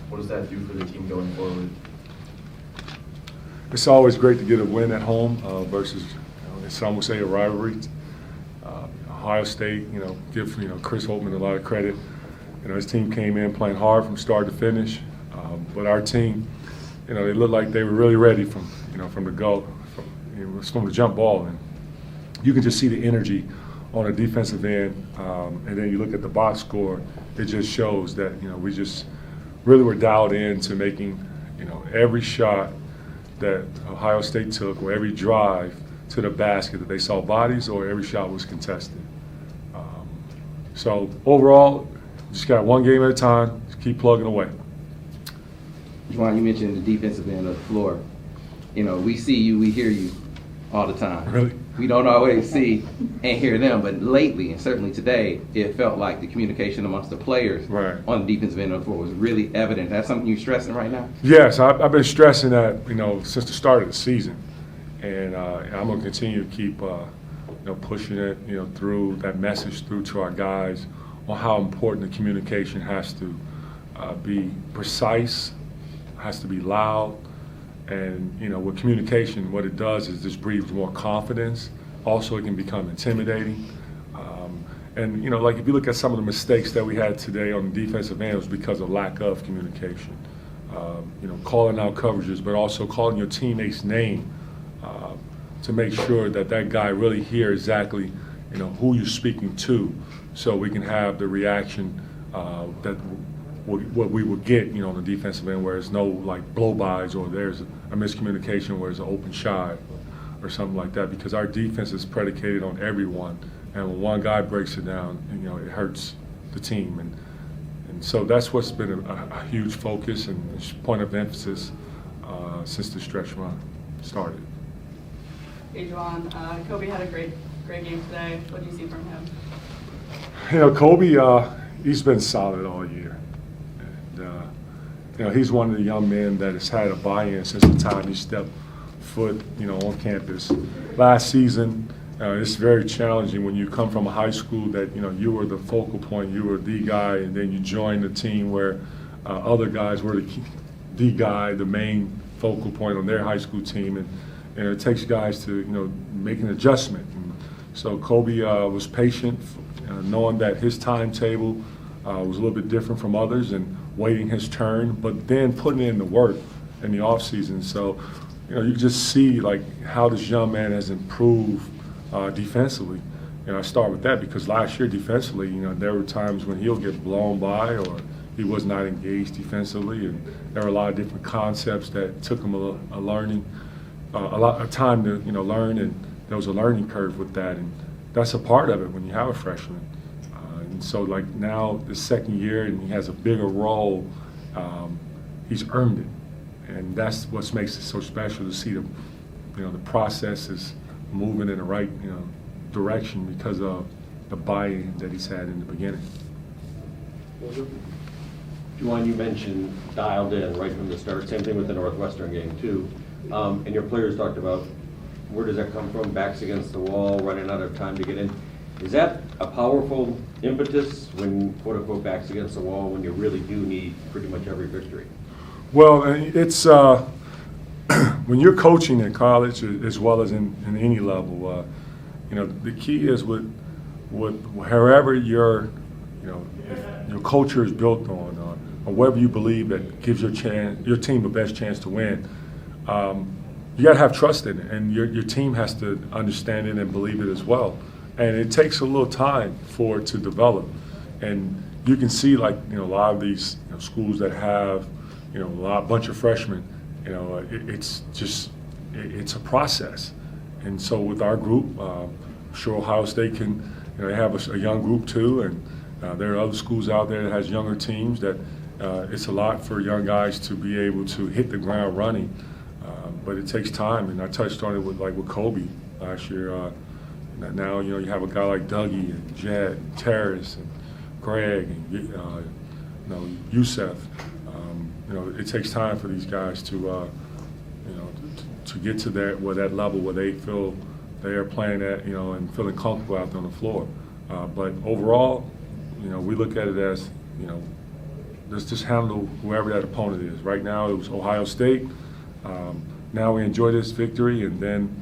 What does that do for the team going forward? It's always great to get a win at home versus, some would say, a rivalry. Ohio State, give Chris Holtman a lot of credit. His team came in playing hard from start to finish, but our team, they looked like they were really ready from the go, from the jump ball, and you can just see the energy on the defensive end, and then you look at the box score. It just shows that we just really were dialed in to making every shot that Ohio State took, or every drive to the basket that they saw bodies, or every shot was contested. So overall, just got one game at a time. Just keep plugging away. Juwan, you mentioned the defensive end of the floor. We see you, we hear you all the time. Really? We don't always see and hear them, but lately, and certainly today, it felt like the communication amongst the players on the defensive end of the floor was really evident. That's something you're stressing right now? Yes, I've been stressing that, since the start of the season. And I'm going to continue to keep, pushing it, through that message through to our guys on how important the communication has to be precise, has to be loud. And, with communication, what it does is just breeds more confidence. Also, it can become intimidating. And, like if you look at some of the mistakes that we had today on the defensive end, it was because of lack of communication. Calling out coverages, but also calling your teammate's name to make sure that that guy really hears exactly, who you're speaking to, so we can have the reaction that what we would get, on the defensive end, where there's no like blow-bys or there's a miscommunication where there's an open shot or something like that, because our defense is predicated on everyone, and when one guy breaks it down, it hurts the team, and so that's what's been a huge focus and point of emphasis since the stretch run started. Hey, Juwan, Kobe had a great game today. What do you see from him? Kobe, he's been solid all year. And, he's one of the young men that has had a buy-in since the time he stepped foot, on campus. Last season, it's very challenging when you come from a high school that, you were the focal point, you were the guy, and then you join the team where other guys were the guy, the main focal point on their high school team. And it takes guys to, make an adjustment. And so Kobe was patient, knowing that his timetable was a little bit different from others, and waiting his turn, but then putting in the work in the off season. So, you just see like how this young man has improved defensively. I start with that because last year defensively, there were times when he'll get blown by or he was not engaged defensively, and there were a lot of different concepts that took him a learning. A lot of time to learn, and there was a learning curve with that, and that's a part of it when you have a freshman. And so like now the second year, and he has a bigger role. He's earned it, and that's what makes it so special to see the process is moving in the right direction because of the buy-in that he's had in the beginning. Juwan, you mentioned dialed in right from the start. Same thing with the Northwestern game too. And your players talked about where does that come from? Backs against the wall, running out of time to get in. Is that a powerful impetus when, quote unquote, backs against the wall, when you really do need pretty much every victory? Well, it's when you're coaching in college as well as in any level, the key is with however your culture is built on, or whatever you believe that gives your team the best chance to win. You got to have trust in it, and your team has to understand it and believe it as well. And it takes a little time for it to develop. And you can see, like, a lot of these schools that have, a bunch of freshmen, it's a process. And so with our group, I'm sure Ohio State can, they have a young group too, and there are other schools out there that has younger teams that it's a lot for young guys to be able to hit the ground running. But it takes time, and I touched on it with Kobe last year. Now you have a guy like Dougie and Jed, and Terrace, and Greg, and Youssef. It takes time for these guys to get to that level where they feel they are playing at, and feeling comfortable out there on the floor. But overall, we look at it as, let's just handle whoever that opponent is. Right now, it was Ohio State. Now we enjoy this victory, and then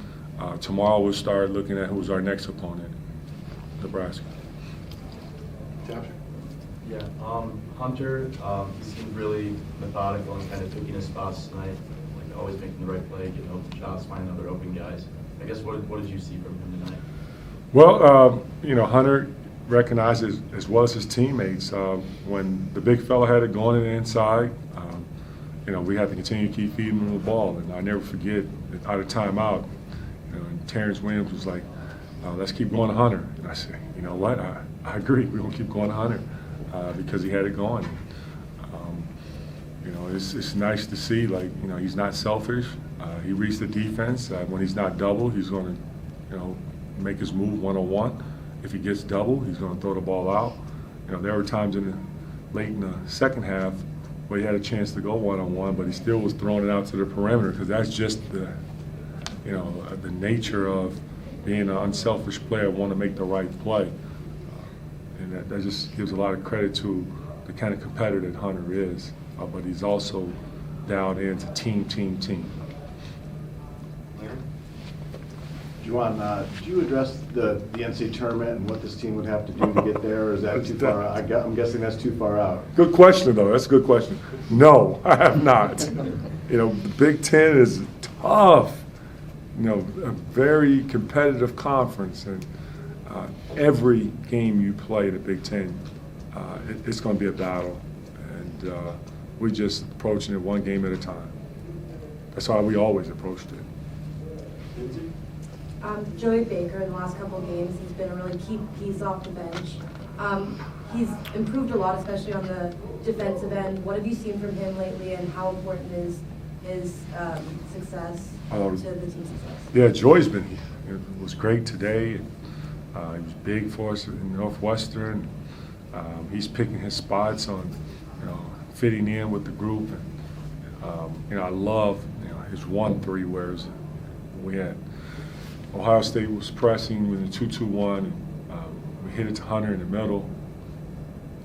tomorrow we'll start looking at who's our next opponent, Nebraska. Josh? Yeah, Hunter, he seemed really methodical and kind of picking his spots tonight, like always making the right play, getting open shots, finding other open guys. I guess what did you see from him tonight? Well, Hunter recognizes as well as his teammates when the big fella had it going in the inside. We had to continue to keep feeding him the ball, and I never forget out of timeout. And Terrence Williams was like, "Let's keep going to Hunter." And I said, "You know what? I agree. We're gonna keep going to Hunter because he had it going." It's nice to see. He's not selfish. He reads the defense. When he's not double, he's going to, make his move one-on-one. If he gets double, he's going to throw the ball out. There were times late in the second half where he had a chance to go one-on-one, but he still was throwing it out to the perimeter because that's just the nature of being an unselfish player, want to make the right play. And that just gives a lot of credit to the kind of competitor that Hunter is. But he's also dialed into team. Juwan, did you address the NCAA tournament and what this team would have to do to get there, or is that too far out? I'm guessing that's too far out. Good question, though. That's a good question. No, I have not. The Big Ten is tough. A very competitive conference, and every game you play in the Big Ten, it's going to be a battle, and we're just approaching it one game at a time. That's how we always approached it. Joey Baker in the last couple of games, he's been a really key piece off the bench. He's improved a lot, especially on the defensive end. What have you seen from him lately, and how important is his success to the team's success? Yeah, Joey's was great today. He was big for us in Northwestern. He's picking his spots on, fitting in with the group. And I love, his 1-3 where we had Ohio State was pressing with a 2-2-1. We hit it to Hunter in the middle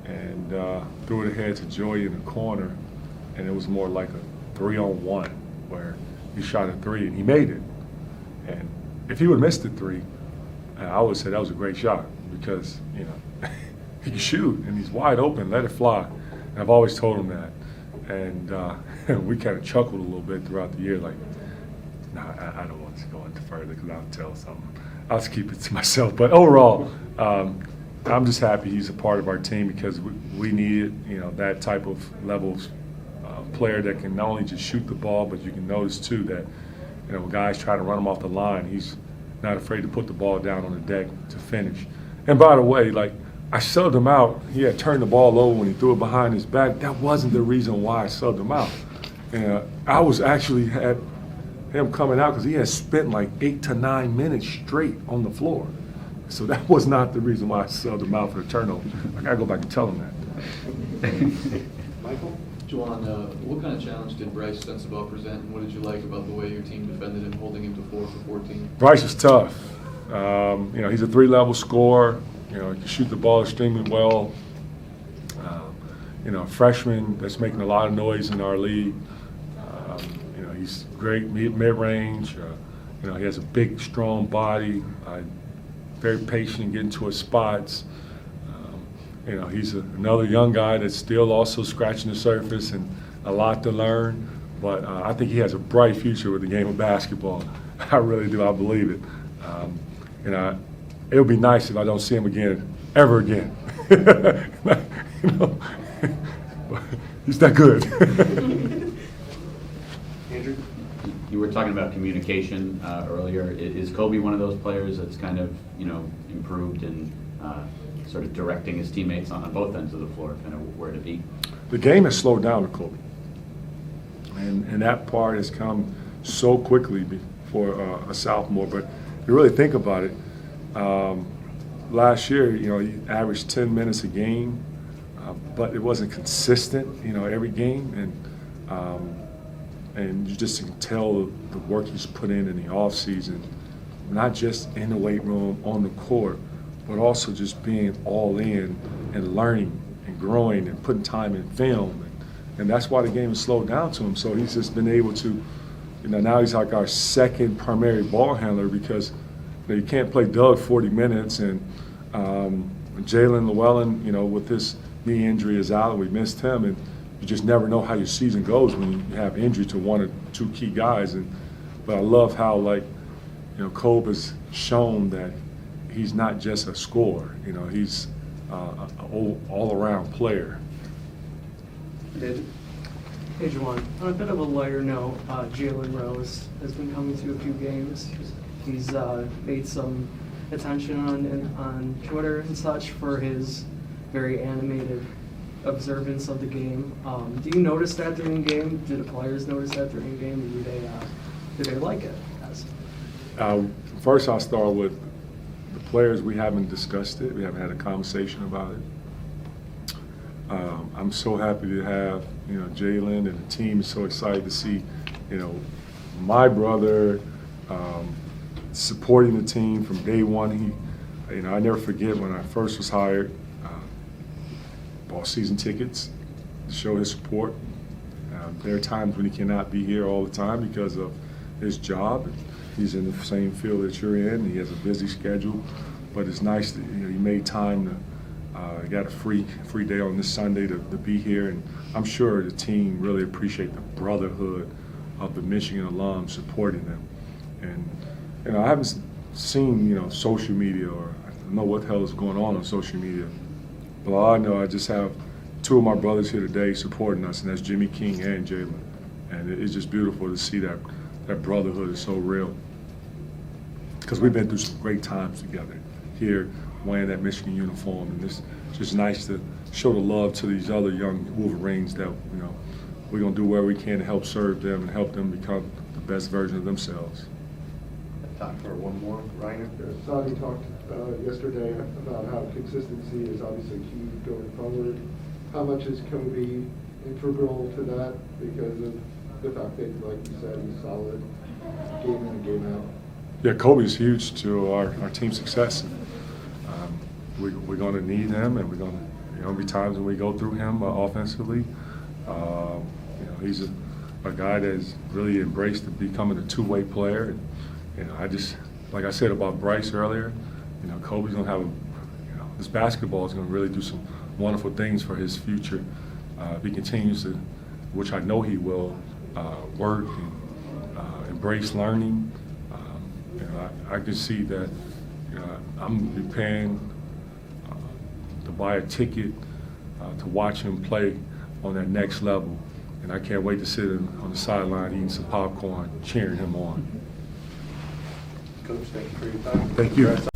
and threw it ahead to Joey in the corner, and it was more like a 3-on-1 where he shot a 3 and he made it. And if he would have missed the 3, I would say that was a great shot because he can shoot and he's wide open, let it fly. And I've always told him that, and we kind of chuckled a little bit throughout the year, like, no, I don't want to go into further because I'll tell something. I'll just keep it to myself. But overall, I'm just happy he's a part of our team because we needed, that type of level of player that can not only just shoot the ball, but you can notice too that, when guys try to run him off the line, he's not afraid to put the ball down on the deck to finish. And by the way, I subbed him out. He had turned the ball over when he threw it behind his back. That wasn't the reason why I subbed him out. And I was actually had him coming out because he had spent 8 to 9 minutes straight on the floor. So that was not the reason why I subbed him out for the turnover. I got to go back and tell him that. Michael? Juwan, what kind of challenge did Brice Sensabaugh present, and what did you like about the way your team defended him, holding him to 4 for 14? Bryce is tough. He's a 3-level scorer. He can shoot the ball extremely well. A freshman that's making a lot of noise in our league. He's great mid-range. He has a big, strong body. Very patient getting to his spots. He's another young guy that's still also scratching the surface and a lot to learn. But I think he has a bright future with the game of basketball. I really do. I believe it. It would be nice if I don't see him again, ever again. He's that good. Andrew? You were talking about communication earlier. Is Kobe one of those players that's kind of, improved in sort of directing his teammates on both ends of the floor, kind of where to be? The game has slowed down with Kobe. And that part has come so quickly for a sophomore. But if you really think about it, last year, he averaged 10 minutes a game, but it wasn't consistent, every game. And you just can tell the work he's put in the off season, not just in the weight room, on the court, but also just being all in and learning and growing and putting time in film. And that's why the game has slowed down to him. So he's just been able to, now he's like our second primary ball handler because you can't play Doug 40 minutes and Jalen Llewellyn, with this knee injury is out and we missed him, and you just never know how your season goes when you have injury to one or two key guys. But I love how Kobe has shown that he's not just a scorer. He's an all-around player. David? Hey, Juwan. On a bit of a lighter note, Jalen Rose has been coming to a few games. He's made some attention on Twitter and such for his very animated observance of the game. Do you notice that during the game? Do the players notice that during the game? Do they like it? First, I'll start with the players. We haven't discussed it. We haven't had a conversation about it. I'm so happy to have Jalen, and the team is so excited to see my brother supporting the team from day one. I never forget when I first was hired, bought season tickets to show his support. There are times when he cannot be here all the time because of his job. He's in the same field that you're in. He has a busy schedule, but it's nice that he made time to. Got a free day on this Sunday to be here, and I'm sure the team really appreciate the brotherhood of the Michigan alums supporting them. And I haven't seen social media, or I don't know what the hell is going on social media. But all I know, I just have two of my brothers here today supporting us, and that's Jimmy King and Jalen. And it's just beautiful to see that brotherhood is so real, because we've been through some great times together here, wearing that Michigan uniform, and it's just nice to show the love to these other young Wolverines that we're gonna do where we can to help serve them and help them become the best version of themselves. Time for one more, Ryan. Saudi talked yesterday about how consistency is obviously key going forward. How much is Kobe integral to that because of the fact that, like you said, he's solid game in and game out? Yeah, Kobe's huge to our team's success. We're going to need him, and we're going to, be times when we go through him offensively. He's a guy that's really embraced becoming a two-way player. And, I just, like I said about Bryce earlier, Kobe's going to have this basketball is going to really do some wonderful things for his future if he continues to, which I know he will, work and embrace learning. I can see that I'm going to be paying to buy a ticket to watch him play on that next level. And I can't wait to sit on the sideline eating some popcorn, cheering him on. Coach, thank you for your time. Thank you.